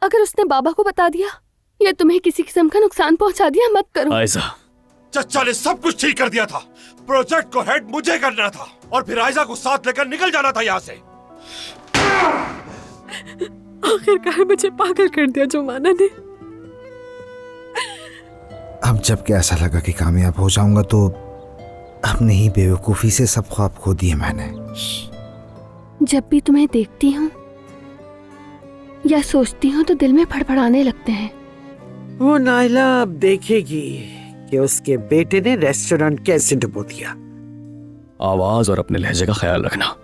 अगर उसने बाबा को बता दिया या तुम्हें किसी किस्म का नुकसान पहुंचा दिया, मत करो। आयजा, चचा ने सब कुछ ठीक कर दिया था। प्रोजेक्ट को हेड मुझे करना था और फिर आयजा को साथ लेकर निकल जाना था यहाँ से। आखिरकार मुझे पागल कर दिया जुमाना ने। अब जबकि ऐसा लगा कि कामयाब हो जाऊंगा तो अपनी ही बेवकूफी से सब ख्वाब खो दिए मैंने। जब भी तुम्हें देखती हूँ या सोचती हूँ तो दिल में फड़फड़ाने लगते हैं। वो नाइला अब देखेगी कि उसके बेटे ने रेस्टोरेंट कैसे डुबो दिया। आवाज और अपने लहजे का ख्याल रखना।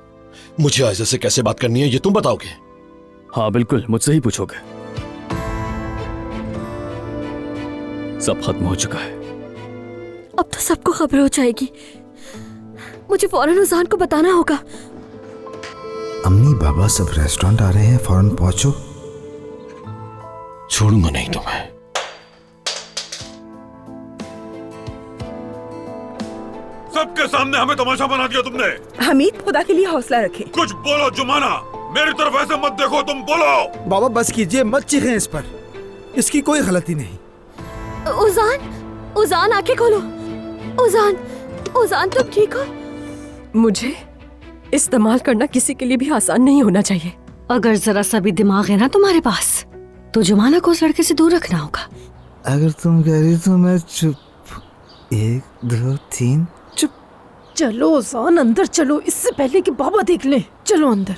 मुझे आयजा से कैसे बात करनी है ये तुम बताओगे? हाँ बिल्कुल, मुझसे ही पूछोगे। सब खत्म हो चुका है। अब तो सबको खबर हो जाएगी। मुझे फौरन उजान को बताना होगा। अम्मी बाबा सब रेस्टोरेंट आ रहे हैं, फौरन पहुंचो। छोड़ूंगा नहीं तुम्हें। सबके सामने हमें तमाशा बना दिया तुमने। हमीद, खुदा के लिए हौसला रखे। कुछ बोलो जुमाना, मेरी तरफ ऐसे मत देखो, तुम बोलो। बाबा बस कीजिए, मत चीखें इस पर, इसकी कोई गलती नहीं। उजान आंखें खोलो। उजान तुम ठीक हो? मुझे इस्तेमाल करना किसी के लिए भी आसान नहीं होना चाहिए। अगर जरा सा भी दिमाग है ना तुम्हारे पास तो जुमाना को उस लड़के से दूर रखना होगा। अगर तुम कह रही तो मैं चुप। 1 2 3 चुप। चलो उजान, अंदर चलो, इससे पहले कि बाबा देख ले। चलो अंदर।